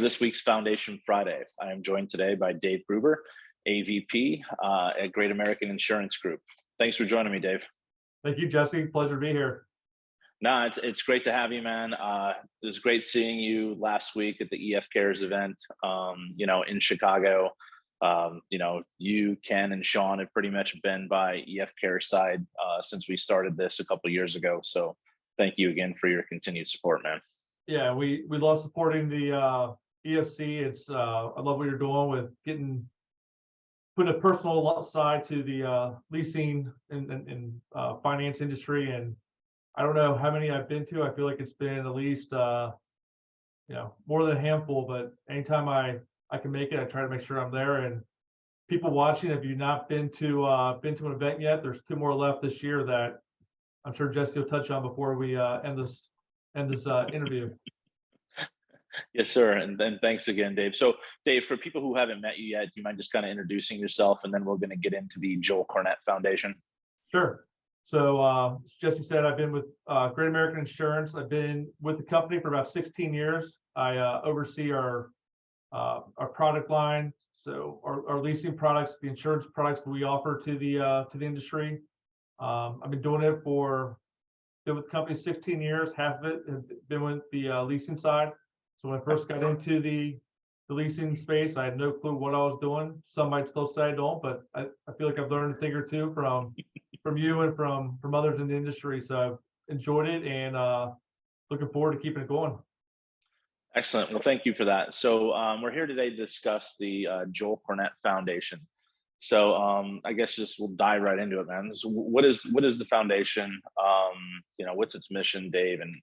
this week's Foundation Friday. I am joined today by Dave Gruber, AVP at Great American Insurance Group. Thanks for joining me, Dave. Thank you, Jesse. Pleasure to be here. No, it's great to have you, man. It was great seeing you last week at the EF Cares event, in Chicago. You, Ken, and Sean have pretty much been by EF Cares side since we started this a couple of years ago. So thank you again for your continued support, man. Yeah, we love supporting the EFC. It's I love what you're doing with putting a personal side to the leasing and finance industry. And I don't know how many I've been to. I feel like it's been at least more than a handful. But anytime I can make it, I try to make sure I'm there. And people watching, if you've not been to an event yet, there's 2 more left this year that I'm sure Jesse will touch on before we end this interview. Yes, sir. And then thanks again, Dave. So Dave, for people who haven't met you yet, do you mind just kind of introducing yourself, and then we're going to get into the Joel Cornett Foundation? Sure. So as Jesse said, I've been with Great American Insurance. I've been with the company for about 16 years. I oversee our product line. So our leasing products, the insurance products that we offer to the industry. I've been doing it been with the company 16 years. Half of it has been with the leasing side. So when I first got into the leasing space, I had no clue what I was doing. Some might still say I don't, but I feel like I've learned a thing or two from you and from others in the industry. So I've enjoyed it and looking forward to keeping it going. Excellent. Well, thank you for that. So we're here today to discuss the Joel Cornett Foundation. So I guess we'll dive right into it, man. So what is the foundation? What's its mission, Dave? And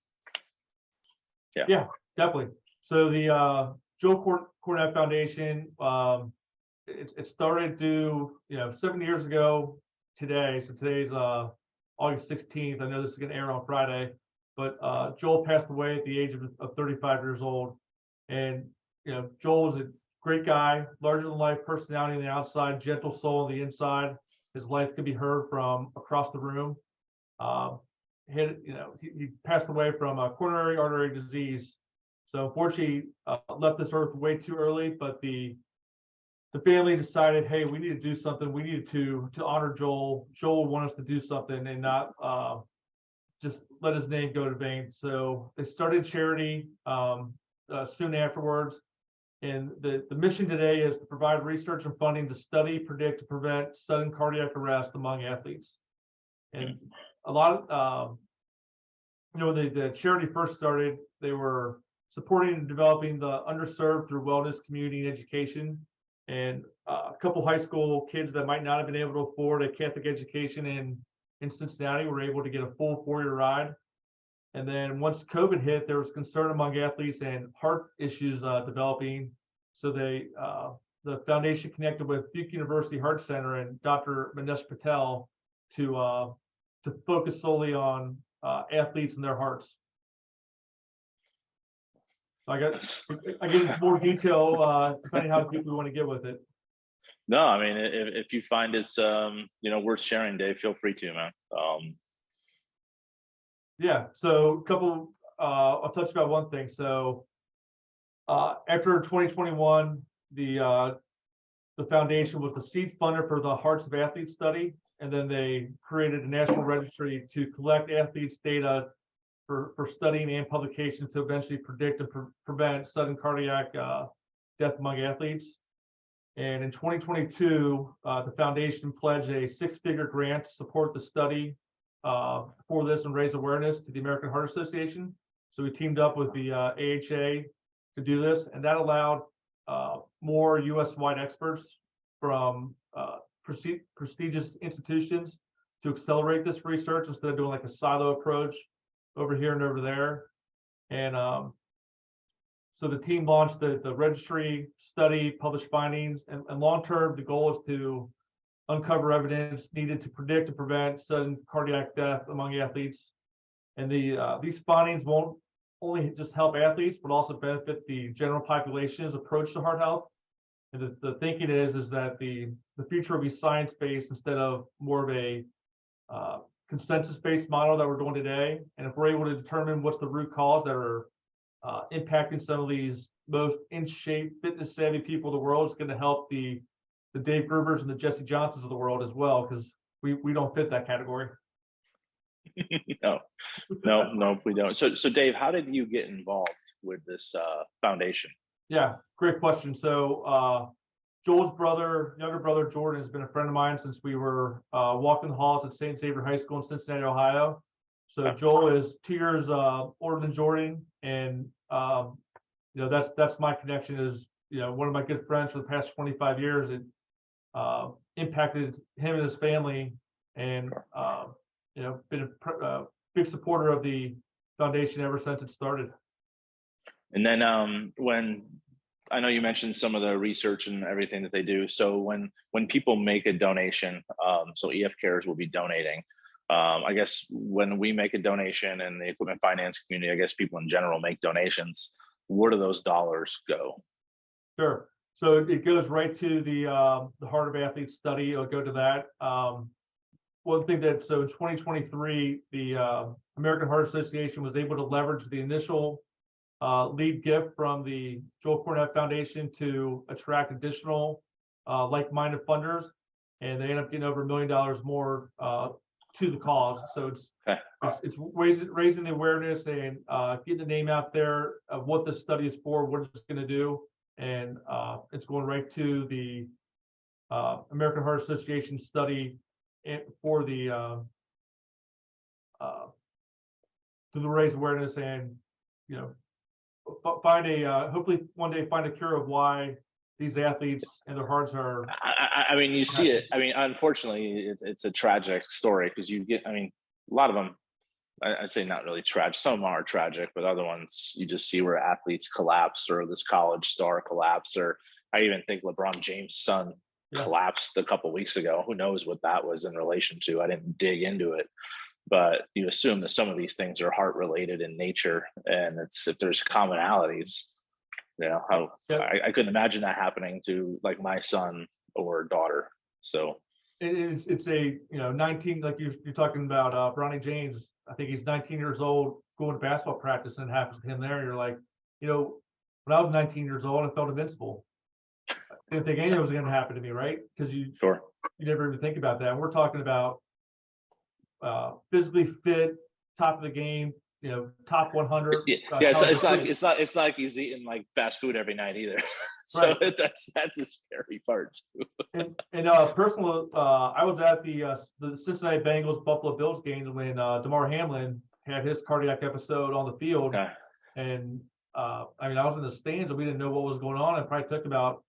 yeah, definitely. So the Joel Cornett Foundation, it started 7 years ago today. So today's August 16th. I know this is going to air on Friday, but Joel passed away at the age of 35 years old. And Joel was a great guy, larger than life personality on the outside, gentle soul on the inside. His life could be heard from across the room. He passed away from a coronary artery disease. So unfortunately, left this earth way too early. But the family decided, hey, we need to do something. We needed to honor Joel. Joel wanted us to do something and not just let his name go to vain. So they started charity soon afterwards. And the mission today is to provide research and funding to study, predict, and prevent sudden cardiac arrest among athletes. And a lot of, when the charity first started, they were supporting and developing the underserved through wellness, community, and education. And a couple high school kids that might not have been able to afford a Catholic education in Cincinnati were able to get a full 4-year ride. And then once COVID hit, there was concern among athletes and heart issues developing. So the foundation connected with Duke University Heart Center and Dr. Manesh Patel to focus solely on athletes and their hearts. I get more detail depending how deep we want to get with it. No, I mean, if you find it's worth sharing, Dave, feel free to, man. Yeah. So I'll touch about one thing. So after 2021, the foundation was the seed funder for the Hearts of Athletes study, and then they created a national registry to collect athletes' data for studying and publication to eventually predict and prevent sudden cardiac death among athletes. And in 2022, the foundation pledged a 6-figure grant to support the study for this and raise awareness to the American Heart Association. So we teamed up with the AHA to do this, and that allowed more U.S.-wide experts from prestigious institutions to accelerate this research instead of doing like a silo approach over here and over there. And so the team launched the registry, study, published findings, and long-term, the goal is to uncover evidence needed to predict and prevent sudden cardiac death among athletes. And these findings won't only just help athletes, but also benefit the general population's approach to heart health. And the thinking is that the future will be science-based instead of more of a consensus-based model that we're doing today. And if we're able to determine what's the root cause that are impacting some of these most in shape, fitness savvy people in the world. It's going to help the Dave Grubers and the Jesse Johnsons of the world as well, because we don't fit that category. No, we don't. So Dave, how did you get involved with this foundation? Yeah, great question. So Joel's younger brother Jordan, has been a friend of mine since we were walking the halls at St. Xavier High School in Cincinnati, Ohio. So Joel is 2 years older than Jordan, and that's my connection. Is one of my good friends for the past 25 years. It impacted him and his family, and been a big supporter of the foundation ever since it started. And then when I know you mentioned some of the research and everything that they do. So when people make a donation, so EF Cares will be donating. I guess when we make a donation in the equipment finance community, I guess people in general make donations. Where do those dollars go? Sure. So it goes right to the Heart of Athletes study. It'll go to that. One thing so in 2023, the American Heart Association was able to leverage the initial lead gift from the Joel Cornett Foundation to attract additional like-minded funders, and they end up getting over $1 million more to the cause. So it's raising the awareness and getting the name out there of what this study is for, what it's going to do, and it's going right to the American Heart Association study for the to raise awareness and find hopefully one day find a cure of why these athletes and their hearts are. I mean, you see it. I mean, unfortunately, it's a tragic story because you get. I mean, a lot of them. I say not really tragic. Some of them are tragic, but other ones you just see where athletes collapse, or this college star collapse, or I even think LeBron James' son collapsed a couple of weeks ago. Who knows what that was in relation to? I didn't dig into it. But you assume that some of these things are heart related in nature, and if there's commonalities, I couldn't imagine that happening to like my son or daughter. So it's a 19, like you're talking about Bronny James. I think he's 19 years old going to basketball practice, and it happens to him there. You're like, when I was 19 years old, I felt invincible. I didn't think anything was going to happen to me, right? Because you never even think about that. And we're talking about physically fit, top of the game, top 100. It's not like he's eating like fast food every night either. So right. that's a scary part too. And personal, I was at the Cincinnati Bengals Buffalo Bills game when Damar Hamlin had his cardiac episode on the field, and I was in the stands and we didn't know what was going on. It probably took about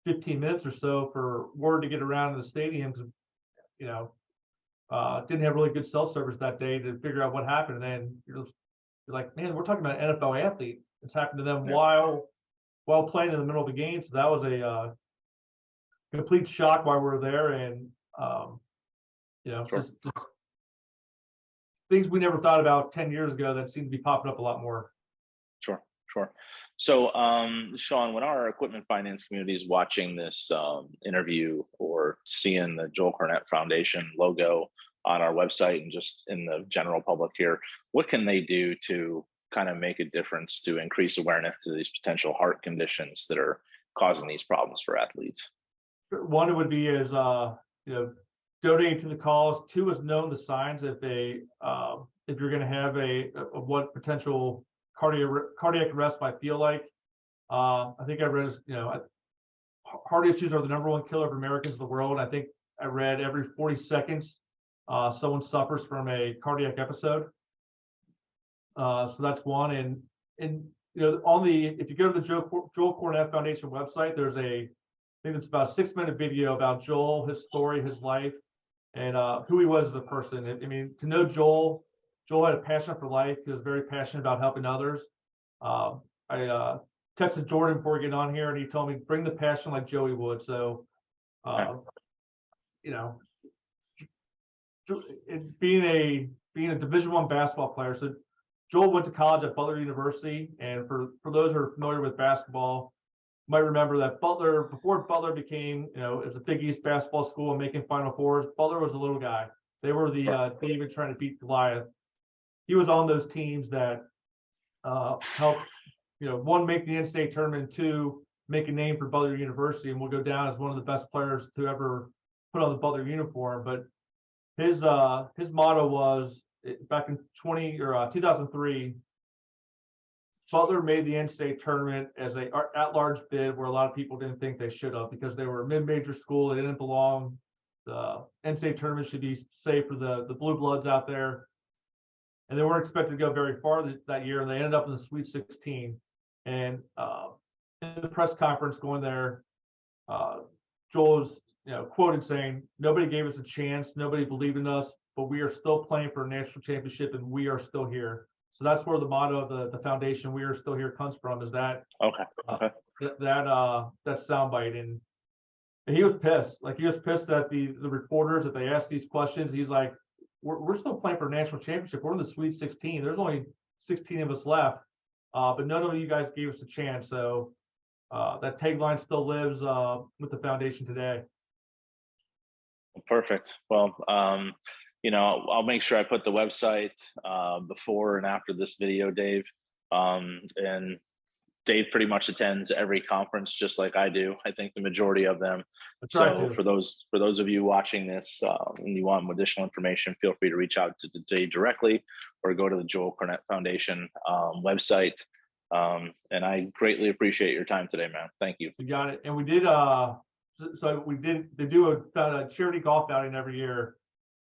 15 minutes or so for word to get around in the stadium because didn't have really good cell service that day to figure out what happened. And then you're like, man, we're talking about an NFL athlete. It's happened to them while playing in the middle of the game. So that was a complete shock while we were there. And, just things we never thought about 10 years ago that seem to be popping up a lot more. Sure. So, Sean, when our equipment finance community is watching this interview or seeing the Joel Cornett Foundation logo on our website and just in the general public here, what can they do to kind of make a difference to increase awareness to these potential heart conditions that are causing these problems for athletes? One, it would be is donating to the cause. Two is knowing the signs if you're going to have what potential cardiac arrest might feel like. I think I read, heart issues are the #1 killer of Americans in the world. I think I read every 40 seconds someone suffers from a cardiac episode. So that's one. And if you go to the Joel Cornett Foundation website, there's I think it's about a 6-minute video about Joel, his story, his life, and who he was as a person. To know Joel had a passion for life. He was very passionate about helping others. I texted Jordan before getting on here, and he told me, bring the passion like Joey would. So, being a Division I basketball player. So Joel went to college at Butler University, and for those who are familiar with basketball, you might remember that before Butler became, as a Big East basketball school and making Final Fours, Butler was a little guy. They were the David trying to beat Goliath. He was on those teams that helped one, make the NCAA tournament, two, make a name for Butler University, and we'll go down as one of the best players to ever put on the Butler uniform. But his motto was, back in 2003, Butler made the NCAA tournament as a at-large bid, where a lot of people didn't think they should have, because they were a mid-major school. They didn't belong. The NCAA tournament should be safe for the blue bloods out there. And they weren't expected to go very far that year, and they ended up in the Sweet 16. And in the press conference going there, Joel was quoted saying, "Nobody gave us a chance, nobody believed in us, but we are still playing for a national championship, and we are still here." So that's where the motto of the foundation, "We are still here," comes from. Is that that soundbite. And he was pissed. Like, he was pissed that the reporters, that they asked these questions. He's like, we're still playing for a national championship. We're in the Sweet 16. There's only 16 of us left, but none of you guys gave us a chance. So that tagline still lives with the foundation today. Perfect. Well, I'll make sure I put the website before and after this video, Dave. And Dave pretty much attends every conference, just like I do. I think the majority of them. So for those of you watching this and you want additional information, feel free to reach out to Dave directly, or go to the Joel Cornett Foundation website. And I greatly appreciate your time today, man. Thank you. You got it. And we did they do a charity golf outing every year.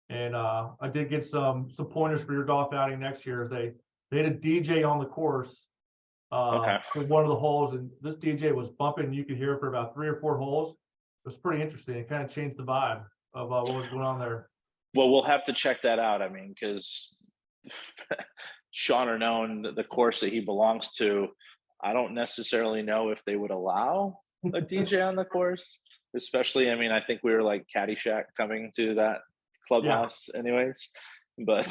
And I did get some pointers for your golf outing next year. They had a DJ on the course for one of the holes, and this DJ was bumping. You could hear it for about 3 or 4 holes. It was pretty interesting. It kind of changed the vibe of what was going on there. Well, we'll have to check that out. I mean, because Sean or known the course that he belongs to, I don't necessarily know if they would allow a DJ on the course, especially, I mean, I think we were like Caddyshack coming to that clubhouse anyways, but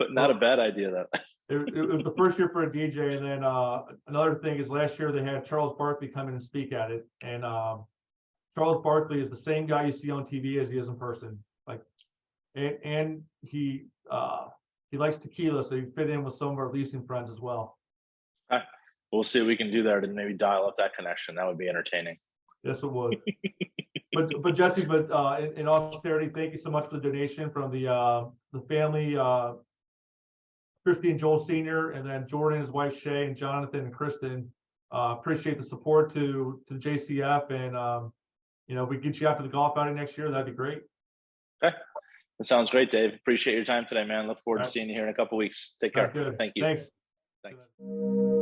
not a bad idea though. It was the first year for a DJ. And then another thing is, last year they had Charles Barkley come in and speak at it. And Charles Barkley is the same guy you see on TV as he is in person. Like, and he likes tequila, so he fit in with some of our leasing friends as well. We'll see what we can do there to maybe dial up that connection. That would be entertaining. Yes, it would. but Jesse, in all sincerity, thank you so much for the donation from the family, Christy and Joel Sr., and then Jordan, his wife Shay, and Jonathan and Kristen. Appreciate the support to JCF, and we get you after the golf outing next year. That'd be great. Okay, that sounds great, Dave. Appreciate your time today, man. Look forward to seeing you here in a couple of weeks. Take care. Good. Thank you. Thanks.